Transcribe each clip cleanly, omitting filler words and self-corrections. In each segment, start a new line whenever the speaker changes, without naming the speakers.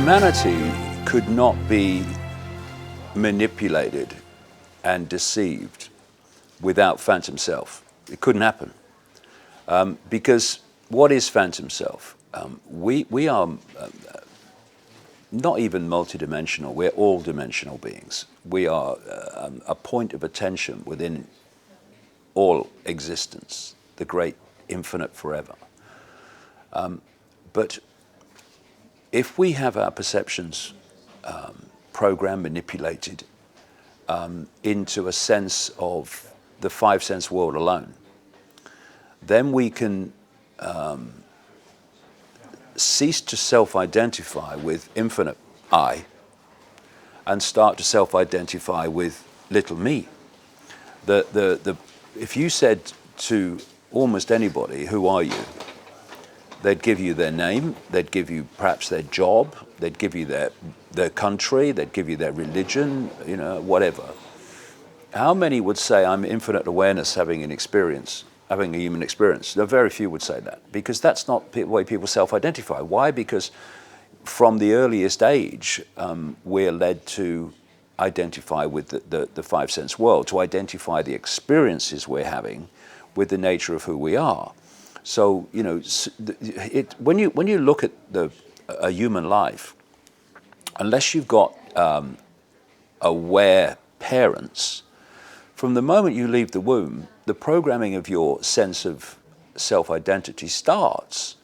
Humanity could not be manipulated and deceived without phantom self. It couldn't happen. Because what is phantom self? We are not even multidimensional, we're all-dimensional beings. We are a point of attention within all existence, the great infinite forever. But if we have our perceptions programmed, manipulated into a sense of the five-sense world alone, then we can cease to self-identify with infinite I and start to self-identify with little me. If you said to almost anybody, who are you? They'd give you their name, they'd give you perhaps their job, they'd give you their country, they'd give you their religion, you know, whatever. How many would say, I'm infinite awareness having an experience, having a human experience? Very few would say that, because that's not the way people self-identify. Why? Because from the earliest age, we're led to identify with the five-sense world, to identify the experiences we're having with the nature of who we are. So, you know, when you look at a human life, unless you've got aware parents, from the moment you leave the womb, the programming of your sense of self-identity starts.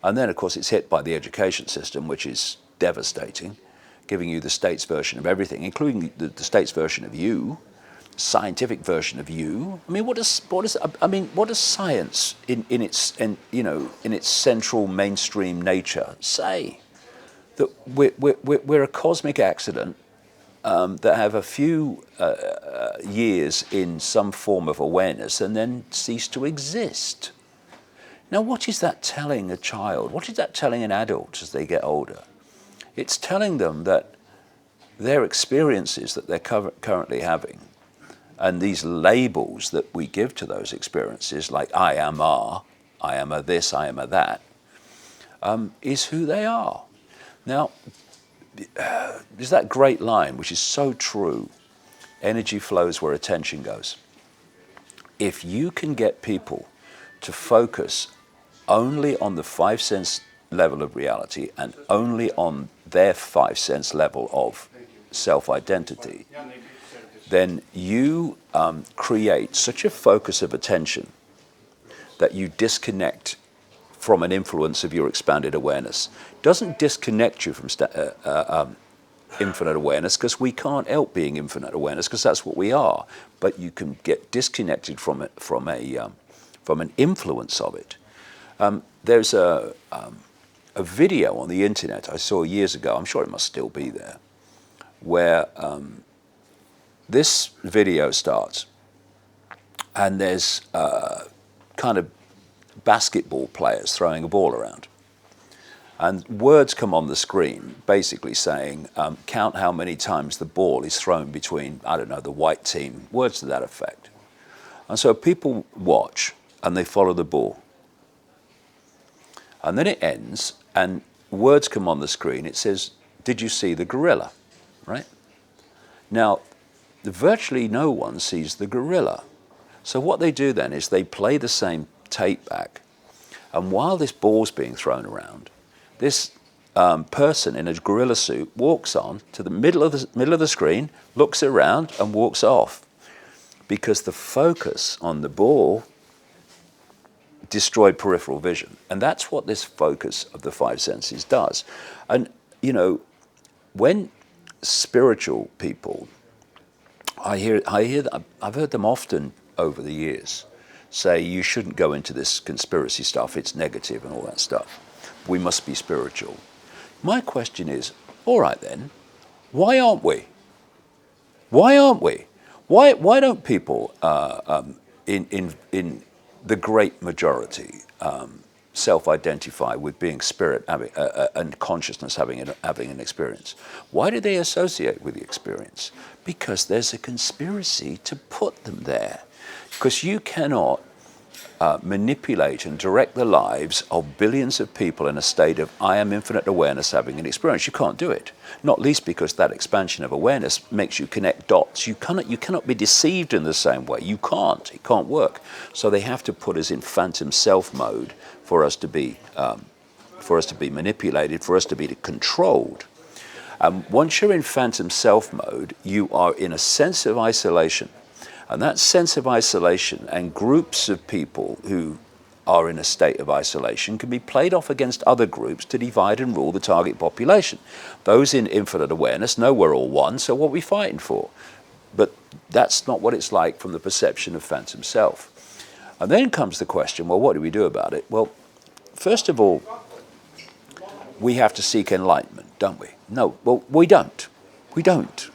And then, of course, it's hit by the education system, which is devastating, giving you the state's version of everything, including the state's version of you, scientific version of you. I mean, what does science in its central mainstream nature say? That we're a cosmic accident that have a few years in some form of awareness and then cease to exist. Now, what is that telling a child? What is that telling an adult as they get older? It's telling them that their experiences that they're currently having, and these labels that we give to those experiences, like I am a this, I am a that, is who they are. Now, there's that great line, which is so true: energy flows where attention goes. If you can get people to focus only on the five-sense level of reality and only on their five-sense level of self-identity, then you create such a focus of attention that you disconnect from an influence of your expanded awareness. It doesn't disconnect you from infinite awareness, because we can't help being infinite awareness, because that's what we are. But you can get disconnected from it, from an influence of it. There's a video on the internet I saw years ago, I'm sure it must still be there, where this video starts, and there's kind of basketball players throwing a ball around. And words come on the screen basically saying, count how many times the ball is thrown between, I don't know, the white team, words to that effect. And so people watch and they follow the ball. And then it ends, and words come on the screen. It says, did you see the gorilla, right? Now, virtually no one sees the gorilla. So what they do then is they play the same tape back, and while this ball's being thrown around, this person in a gorilla suit walks on to the middle of the screen, looks around, and walks off, because the focus on the ball destroyed peripheral vision. And that's what this focus of the five senses does. And, you know, when spiritual people, I've heard them often over the years say, you shouldn't go into this conspiracy stuff, it's negative and all that stuff. We must be spiritual. My question is, all right then, why aren't we? Why aren't we? Why don't people in the great majority self-identify with being spirit and consciousness having an experience? Why do they associate with the experience? Because there's a conspiracy to put them there. Because you cannot manipulate and direct the lives of billions of people in a state of I am infinite awareness having an experience. You can't do it. Not least because that expansion of awareness makes you connect dots. You cannot be deceived in the same way. You can't. It can't work. So they have to put us in phantom self mode for us to be manipulated, for us to be controlled. Once you're in phantom self mode, you are in a sense of isolation. And that sense of isolation and groups of people who are in a state of isolation can be played off against other groups to divide and rule the target population. Those in infinite awareness know we're all one, so what are we fighting for? But that's not what it's like from the perception of phantom self. And then comes the question, well, what do we do about it? Well, first of all, we have to seek enlightenment, don't we? No, well, we don't. We don't.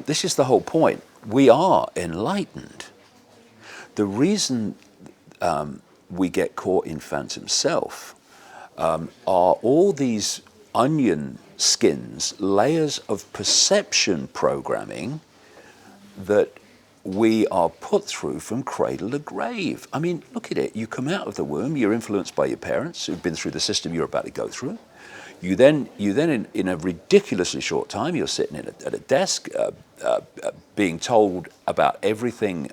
This is the whole point. We are enlightened. The reason we get caught in phantom self are all these onion skins, layers of perception programming that we are put through from cradle to grave. I mean, look at it. You come out of the womb, you're influenced by your parents who've been through the system you're about to go through. You then in a ridiculously short time, you're sitting at a desk being told about everything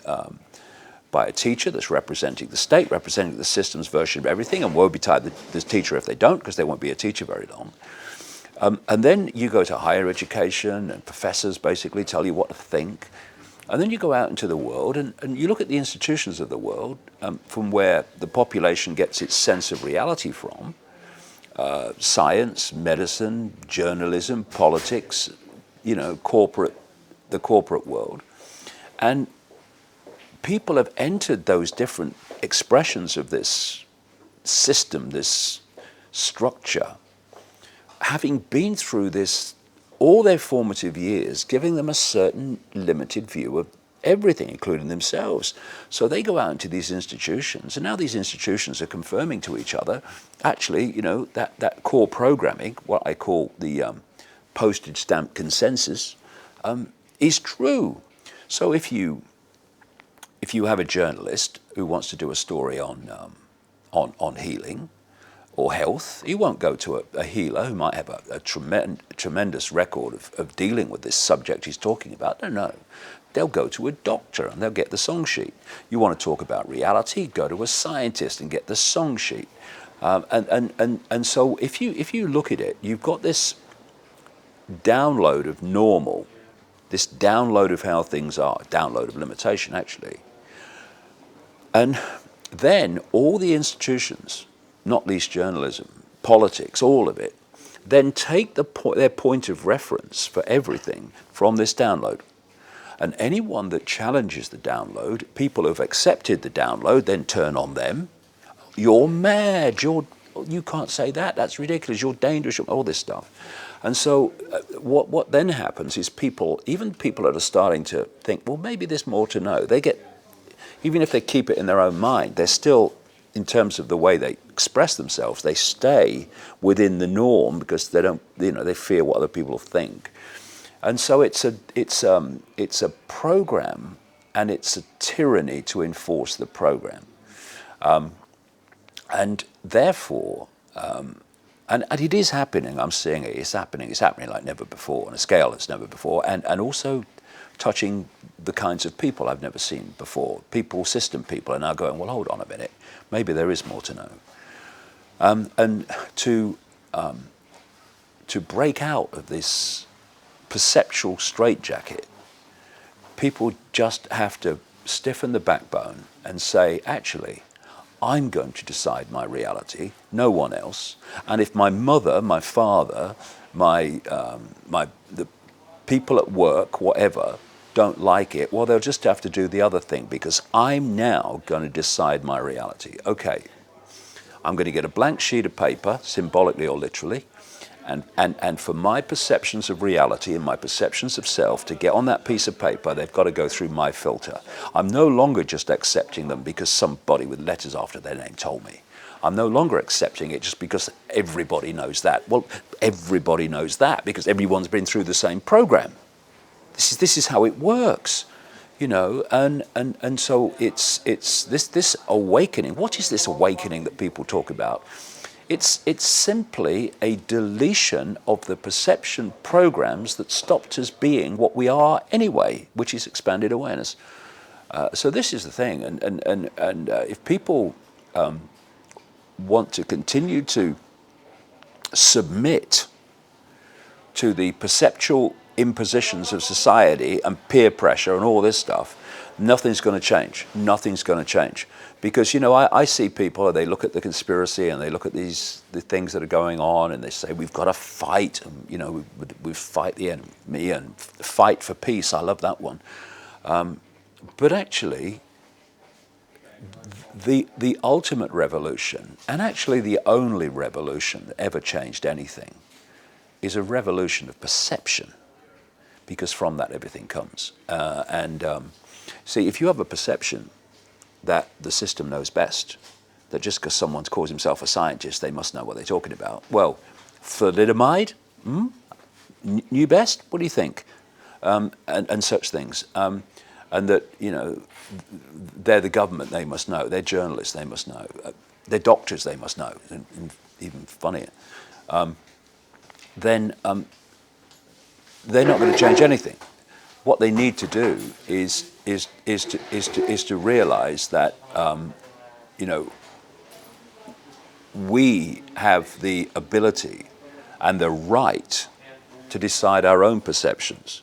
by a teacher that's representing the state, representing the system's version of everything, and woe betide the teacher if they don't, because they won't be a teacher very long. And then you go to higher education, and professors basically tell you what to think. And then you go out into the world, and you look at the institutions of the world from where the population gets its sense of reality from. Science, medicine, journalism, politics, the corporate world. And people have entered those different expressions of this system, this structure, having been through this all their formative years, giving them a certain limited view of everything, including themselves. So they go out into these institutions, and now these institutions are confirming to each other, actually, that core programming, what I call the postage stamp consensus, is true. So if you have a journalist who wants to do a story on healing or health, he won't go to a healer who might have a tremendous record of dealing with this subject he's talking about. No. They'll go to a doctor and they'll get the song sheet. You want to talk about reality, go to a scientist and get the song sheet. And so if you look at it, you've got this download of normal, this download of how things are, download of limitation actually. And then all the institutions, not least journalism, politics, all of it, then take their point of reference for everything from this download. And anyone that challenges the download, people who've accepted the download, then turn on them. You're mad. You can't say that. That's ridiculous. You're dangerous. All this stuff. And so what then happens is even people that are starting to think, well, maybe there's more to know. Even if they keep it in their own mind, they're still, in terms of the way they express themselves, they stay within the norm because they don't, they fear what other people think. And so it's a program, and it's a tyranny to enforce the program, and therefore, and it is happening. I'm seeing it. It's happening. It's happening like never before, on a scale that's never before, and also touching the kinds of people I've never seen before. System people are now going, well, hold on a minute, maybe there is more to know, and to break out of this perceptual straitjacket, people just have to stiffen the backbone and say, actually, I'm going to decide my reality, no one else. And if my mother, my father, the people at work, whatever, don't like it, well, they'll just have to do the other thing, because I'm now going to decide my reality. Okay, I'm going to get a blank sheet of paper, symbolically or literally, and for my perceptions of reality and my perceptions of self to get on that piece of paper, they've got to go through my filter. I'm no longer just accepting them because somebody with letters after their name told me. I'm no longer accepting it just because everybody knows that. Well, everybody knows that because everyone's been through the same program. This is how it works. you know, and so it's this awakening. What is this awakening that people talk about? It's simply a deletion of the perception programs that stopped us being what we are anyway, which is expanded awareness. So this is the thing, and if people want to continue to submit to the perceptual impositions of society and peer pressure and all this stuff, nothing's going to change. Nothing's going to change. Because, you know, I see people, they look at the conspiracy and they look at the things that are going on and they say, we've got to fight, and, you know, we fight the enemy and fight for peace. I love that one. But actually, the ultimate revolution, and actually the only revolution that ever changed anything, is a revolution of perception, because from that everything comes. See, if you have a perception that the system knows best, that just because someone calls himself a scientist, they must know what they're talking about. Well, thalidomide, knew best, what do you think? And such things. And that, you know, they're the government, they must know. They're journalists, they must know. They're doctors, they must know. And even funnier. Then they're not going to change anything. What they need to do is to realize that you know, we have the ability and the right to decide our own perceptions,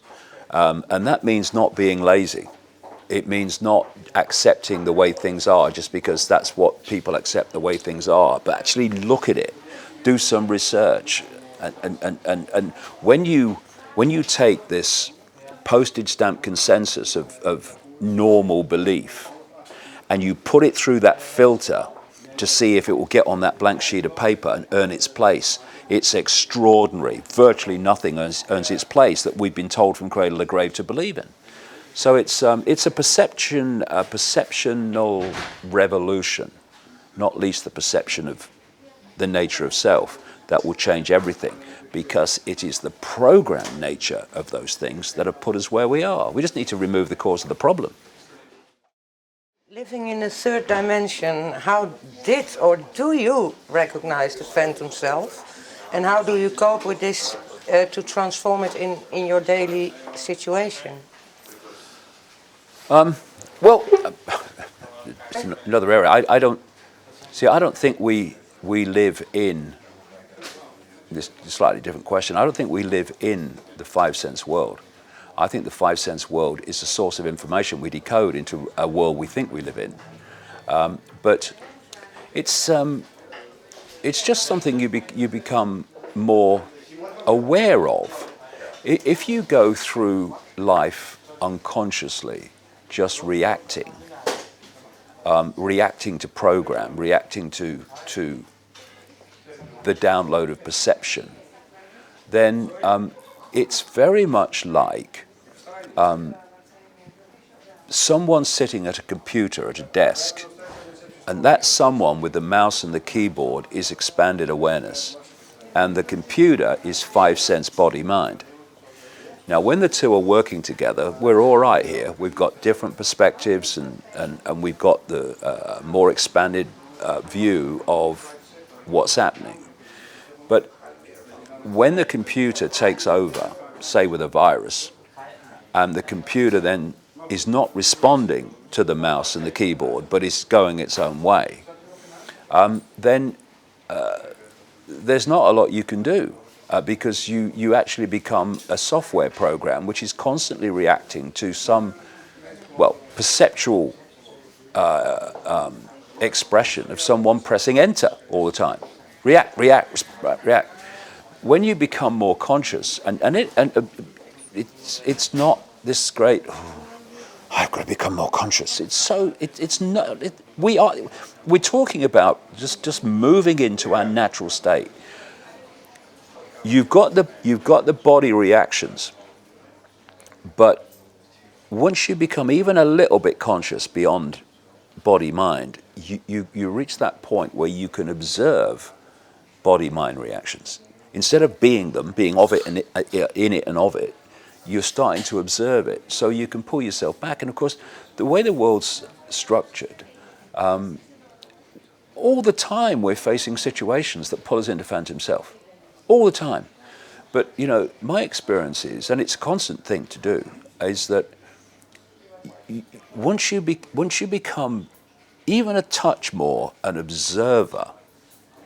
and that means not being lazy. It means not accepting the way things are just because that's what people accept the way things are, but actually look at it, do some research, and when you take this postage stamp consensus of normal belief and you put it through that filter to see if it will get on that blank sheet of paper and earn its place, it's extraordinary. Virtually nothing earns its place that we've been told from cradle to grave to believe in. So it's a perceptional revolution, not least the perception of the nature of self, that will change everything, because it is the program nature of those things that have put us where we are. We just need to remove the cause of the problem.
Living in a third dimension, how did or do you recognize the phantom self? And how do you cope with this to transform it in your daily situation?
Well, it's another area. I don't think we live in this slightly different question. I don't think we live in the five-sense world. I think the five-sense world is a source of information we decode into a world we think we live in. But it's just something you become more aware of. If you go through life unconsciously, just reacting to program, reacting to the download of perception, then it's very much like someone sitting at a computer at a desk, and that someone with the mouse and the keyboard is expanded awareness, and the computer is five-sense body-mind. Now, when the two are working together, we're all right here. We've got different perspectives, and we've got the more expanded view of what's happening. But when the computer takes over, say with a virus, and the computer then is not responding to the mouse and the keyboard, but is going its own way, then there's not a lot you can do, because you actually become a software program which is constantly reacting to some, well, perceptual expression of someone pressing enter all the time. React. When you become more conscious, and it's not this great, I've got to become more conscious. We're talking about just moving into our natural state. You've got the body reactions, but once you become even a little bit conscious beyond body-mind, you reach that point where you can observe body-mind reactions. Instead of being them, being of it and in it and of it, you're starting to observe it, so you can pull yourself back. And of course, the way the world's structured, all the time we're facing situations that pull us into phantom self, all the time. But you know, my experience is, and it's a constant thing to do, is that once you become even a touch more an observer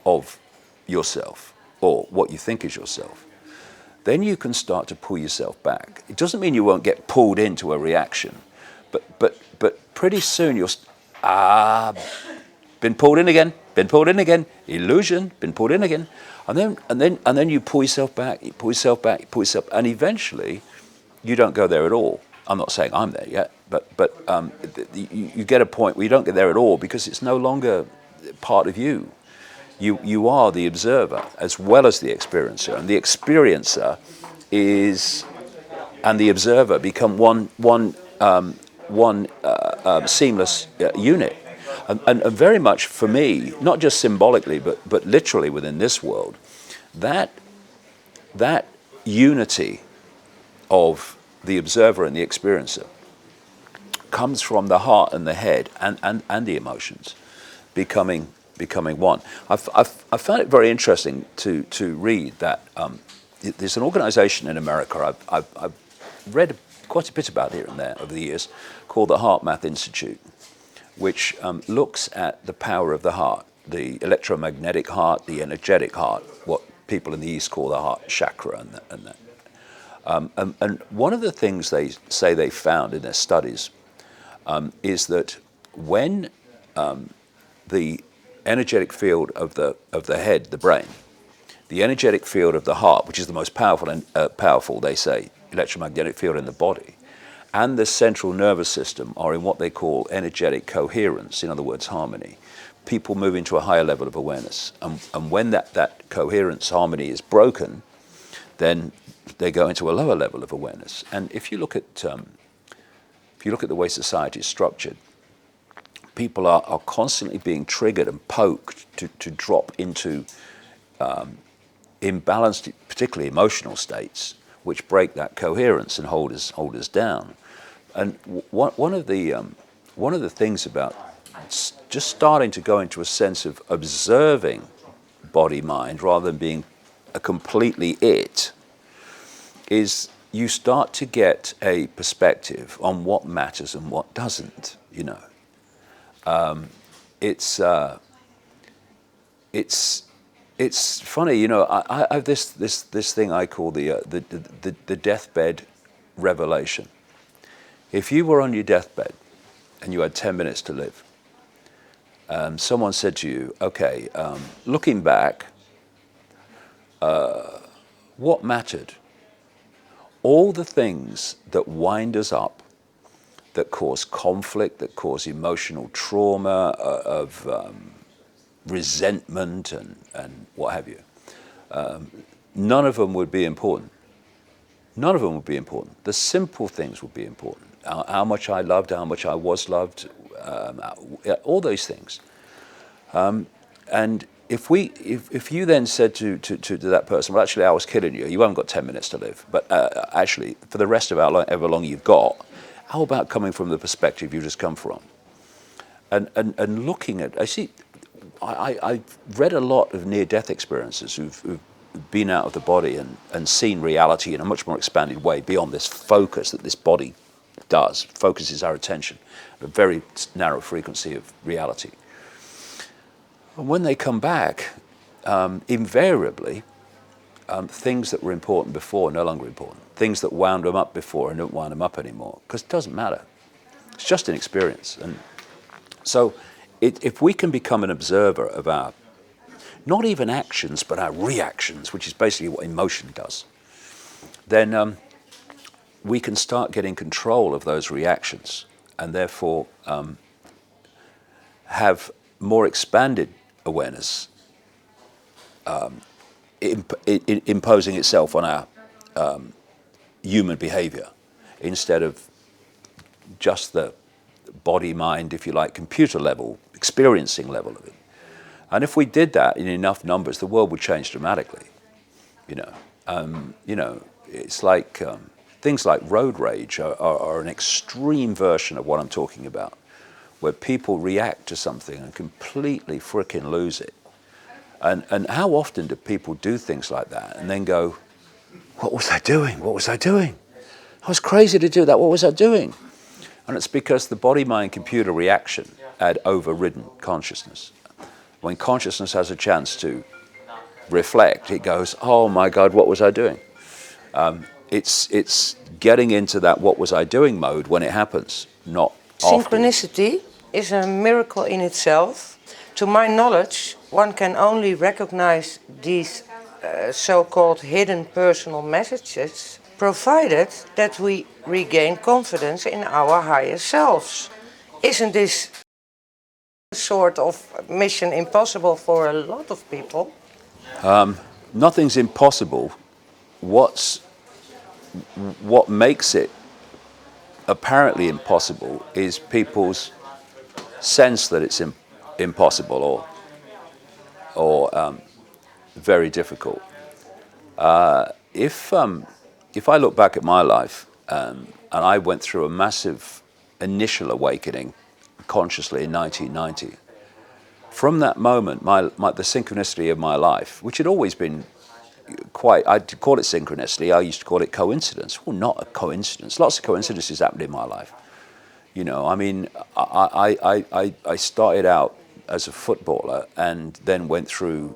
of yourself or what you think is yourself, then you can start to pull yourself back. It doesn't mean you won't get pulled into a reaction, but pretty soon you'll been pulled in again, illusion, been pulled in again, and then you pull yourself back, and eventually you don't go there at all. I'm not saying I'm there yet, but you get a point where you don't get there at all because it's no longer part of you. You are the observer as well as the experiencer, and the experiencer and the observer become one seamless unit. And very much for me, not just symbolically, but literally within this world, that unity of the observer and the experiencer comes from the heart and the head and the emotions becoming one. I've found it very interesting to read that there's an organization in America, I've read quite a bit about here and there over the years, called the Heart Math Institute, which looks at the power of the heart, the electromagnetic heart, the energetic heart, what people in the East call the heart chakra and that. And one of the things they say they found in their studies is that when the energetic field of the head, the brain, the energetic field of the heart, which is the most powerful, they say, electromagnetic field in the body, and the central nervous system are in what they call energetic coherence, in other words, harmony. People move into a higher level of awareness. And when that coherence, harmony is broken, then they go into a lower level of awareness. And if you look at the way society is structured, people are constantly being triggered and poked to drop into imbalanced, particularly emotional states, which break that coherence and hold us down. And one of the things about just starting to go into a sense of observing body mind rather than being a completely it is you start to get a perspective on what matters and what doesn't. You know, it's funny. You know, I have this thing I call the deathbed revelation. If you were on your deathbed and you had 10 minutes to live, someone said to you, okay, looking back, what mattered? All the things that wind us up, that cause conflict, that cause emotional trauma, of resentment and what have you, none of them would be important. None of them would be important. The simple things would be important. How much I loved, how much I was loved, all those things. And if you then said to that person, well, actually, I was kidding you. You haven't got 10 minutes to live. But actually, for the rest of however long you've got, how about coming from the perspective you just come from? And looking at, I've read a lot of near-death experiences who've been out of the body and seen reality in a much more expanded way beyond this focus that this body focuses our attention at a very narrow frequency of reality. And when they come back, invariably, things that were important before are no longer important. Things that wound them up before and don't wound them up anymore, because it doesn't matter. It's just an experience. And so if we can become an observer of our, not even actions, but our reactions, which is basically what emotion does, then we can start getting control of those reactions and therefore have more expanded awareness imposing itself on our human behavior instead of just the body, mind, if you like, computer level, experiencing level of it. And if we did that in enough numbers, the world would change dramatically. You know, it's like things like road rage are an extreme version of what I'm talking about, where people react to something and completely frickin' lose it. And how often do people do things like that and then go, what was I doing? What was I doing? I was crazy to do that. What was I doing? And it's because the body-mind-computer reaction had overridden consciousness. When consciousness has a chance to reflect, it goes, oh my God, what was I doing? It's getting into that what was I doing mode when it happens, not after.
Synchronicity is a miracle in itself. To my knowledge, one can only recognize these so-called hidden personal messages provided that we regain confidence in our higher selves. Isn't this sort of mission impossible for a lot of people?
Nothing's impossible. What makes it apparently impossible is people's sense that it's impossible or very difficult. If I look back at my life, and I went through a massive initial awakening consciously in 1990, from that moment, the synchronicity of my life, which had always been I'd call it synchronicity, I used to call it coincidence. Well, not a coincidence. Lots of coincidences happened in my life. You know, I mean, I started out as a footballer and then went through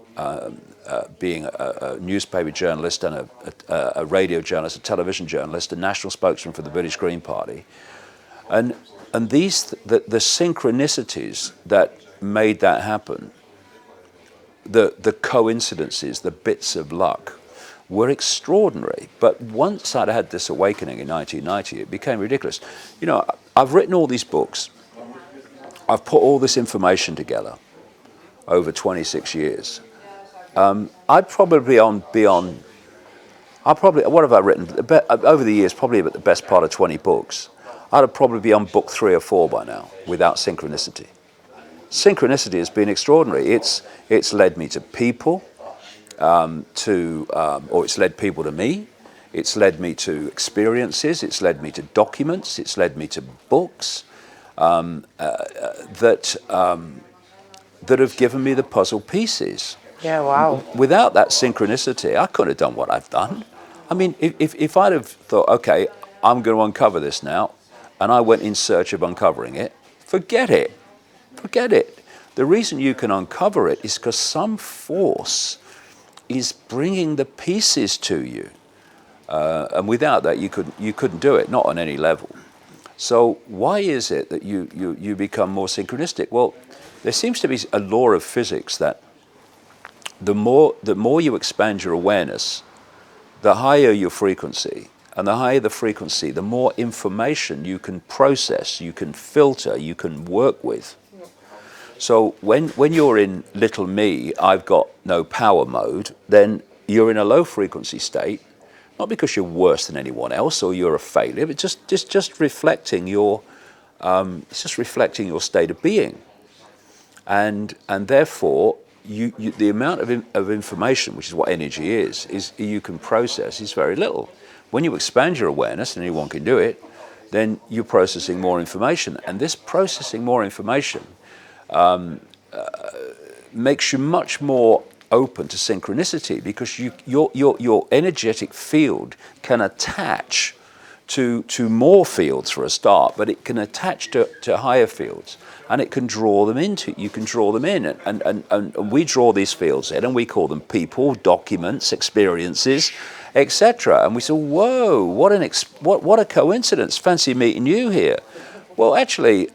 being a newspaper journalist and a radio journalist, a television journalist, a national spokesman for the British Green Party. And the synchronicities that made that happen, the coincidences, the bits of luck, were extraordinary. But once I'd had this awakening in 1990, it became ridiculous. You know, I've written all these books. I've put all this information together over 26 years. I'd probably what have I written? Over the years, probably the best part of 20 books. I'd probably be on book 3 or 4 by now without synchronicity. Synchronicity has been extraordinary. It's led me to people, or it's led people to me. It's led me to experiences. It's led me to documents. It's led me to books that have given me the puzzle pieces.
Yeah, wow.
Without that synchronicity, I couldn't have done what I've done. I mean, if I'd have thought, okay, I'm going to uncover this now, and I went in search of uncovering it, forget it. Forget it. The reason you can uncover it is because some force is bringing the pieces to you. And without that, you couldn't do it, not on any level. So why is it that you become more synchronistic? Well, there seems to be a law of physics that the more you expand your awareness, the higher your frequency. And the higher the frequency, the more information you can process, you can filter, you can work with. So when you're in little me, I've got no power mode, then you're in a low frequency state, not because you're worse than anyone else or you're a failure, but just reflecting your state of being. And therefore the amount of information, which is what energy is you can process is very little. When you expand your awareness, and anyone can do it, then you're processing more information. And this processing more information makes you much more open to synchronicity, because your energetic field can attach to more fields for a start, but it can attach to higher fields, and it can draw them into, you can draw them in, and we draw these fields in, and we call them people, documents, experiences, etc. And we say, whoa, what a coincidence, fancy meeting you here. Well, actually,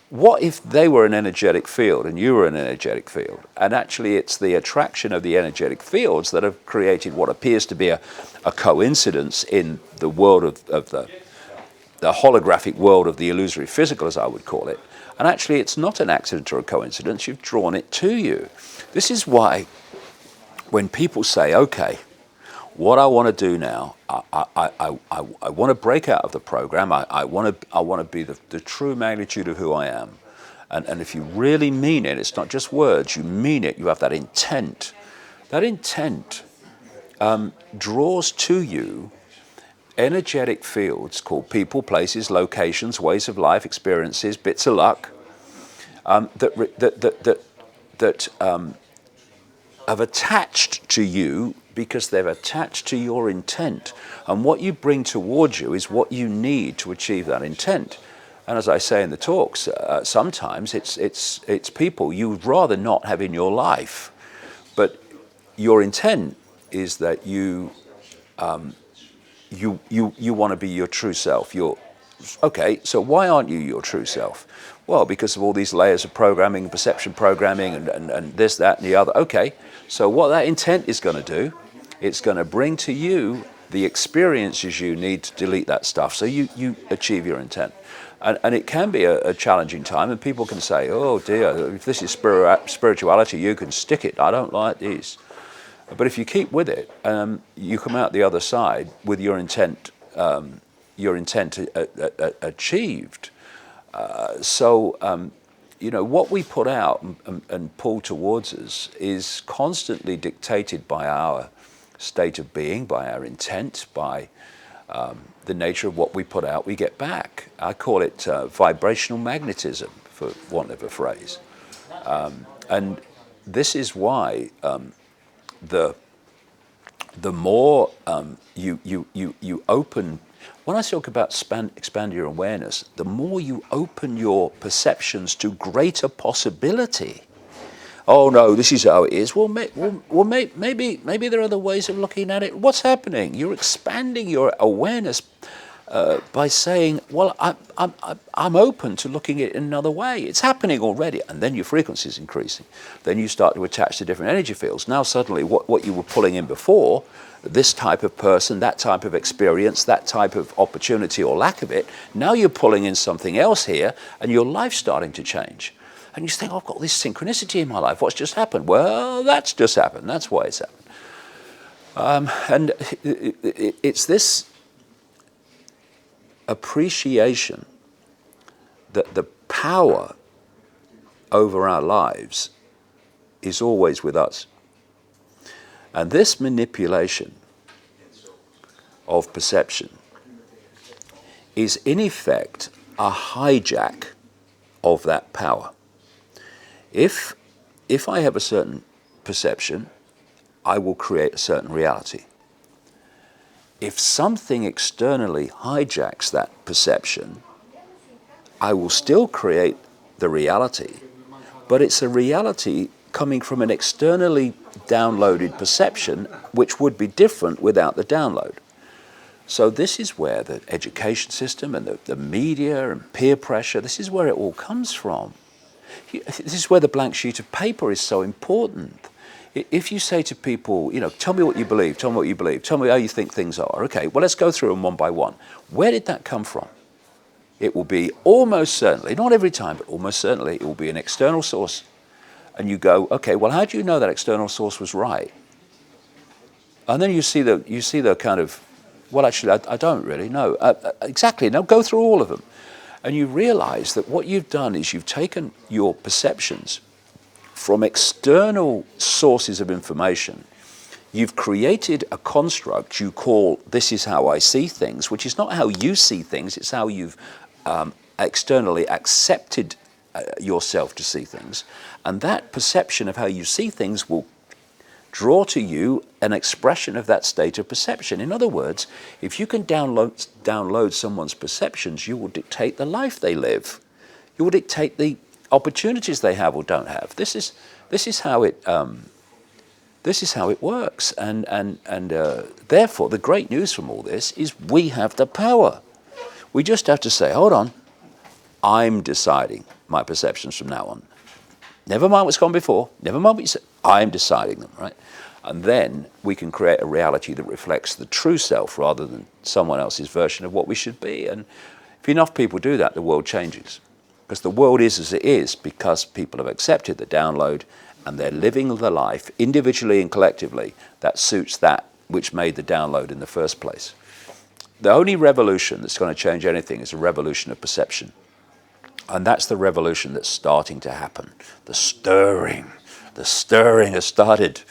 what if they were an energetic field and you were an energetic field? And actually it's the attraction of the energetic fields that have created what appears to be a coincidence in the world of the holographic world of the illusory physical, as I would call it. And actually it's not an accident or a coincidence, you've drawn it to you. This is why when people say, okay, what I want to do now, I want to break out of the program. I want to be the true magnitude of who I am. And if you really mean it, it's not just words, you mean it, you have that intent. That intent draws to you energetic fields called people, places, locations, ways of life, experiences, bits of luck, that have attached to you because they've attached to your intent. And what you bring towards you is what you need to achieve that intent. And as I say in the talks, sometimes it's people you would rather not have in your life, but your intent is that you want to be your true self. Okay, so why aren't you your true self? Well, because of all these layers of programming, perception programming, and this, that, and the other. Okay, so what that intent is going to do, it's going to bring to you the experiences you need to delete that stuff, so you achieve your intent. And it can be a challenging time, and people can say, oh dear, if this is spirituality, you can stick it. I don't like these. But if you keep with it, you come out the other side with your intent achieved. What we put out and pull towards us is constantly dictated by our state of being, by our intent, by the nature of what we put out, we get back. I call it vibrational magnetism, for want of a phrase. And this is why the more you open. When I talk about expand your awareness, the more you open your perceptions to greater possibility. Oh no, this is how it is. Well, maybe there are other ways of looking at it. What's happening? You're expanding your awareness by saying, well, I'm open to looking at it in another way. It's happening already. And then your frequency is increasing. Then you start to attach to different energy fields. Now suddenly what you were pulling in before, this type of person, that type of experience, that type of opportunity or lack of it, now you're pulling in something else here and your life's starting to change. And you think, oh, I've got this synchronicity in my life. What's just happened? Well, that's just happened. That's why it's happened. And it's this appreciation that the power over our lives is always with us. And this manipulation of perception is in effect a hijack of that power. If I have a certain perception, I will create a certain reality. If something externally hijacks that perception, I will still create the reality, but it's a reality coming from an externally downloaded perception, which would be different without the download. So this is where the education system and the media and peer pressure, this is where it all comes from. This is where the blank sheet of paper is so important. If you say to people, tell me what you believe, tell me what you believe, tell me how you think things are. Okay, well, let's go through them one by one. Where did that come from? It will be almost certainly, not every time, but almost certainly, it will be an external source. And you go, okay, well, how do you know that external source was right? And then you see the kind of, well, actually, I don't really know. Exactly, now go through all of them. And you realize that what you've done is you've taken your perceptions from external sources of information. You've created a construct you call, this is how I see things, which is not how you see things, it's how you've externally accepted yourself to see things. And that perception of how you see things will draw to you an expression of that state of perception. In other words, if you can download someone's perceptions, you will dictate the life they live. You will dictate the opportunities they have or don't have. This is how it works. And therefore, the great news from all this is we have the power. We just have to say, hold on, I'm deciding my perceptions from now on. Never mind what's gone before. Never mind what you said. I'm deciding them, right? And then we can create a reality that reflects the true self rather than someone else's version of what we should be. And if enough people do that, the world changes. Because the world is as it is because people have accepted the download and they're living the life individually and collectively that suits that which made the download in the first place. The only revolution that's going to change anything is a revolution of perception. And that's the revolution that's starting to happen. The stirring has started.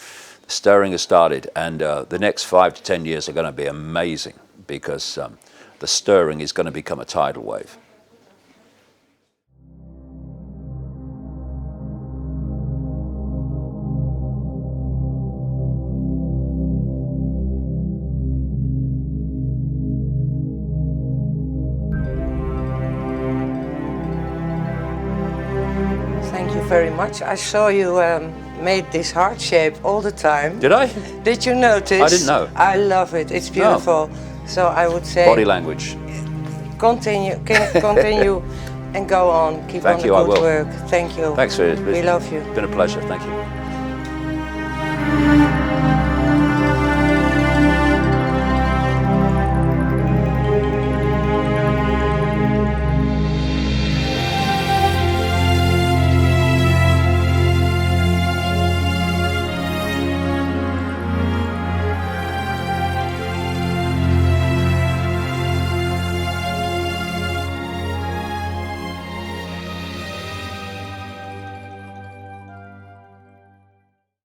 The stirring has started. And the next 5 to 10 years are going to be amazing. because the stirring is going to become a tidal wave.
Thank you very much. I saw you made this heart shape all the time.
Did I?
Did you notice?
I didn't know.
I love it. It's beautiful. So I would say
Body language.
continue and go on. Keep on the good work. Thank you.
Thanks for it.
We love you.
It's been a pleasure. Thank you.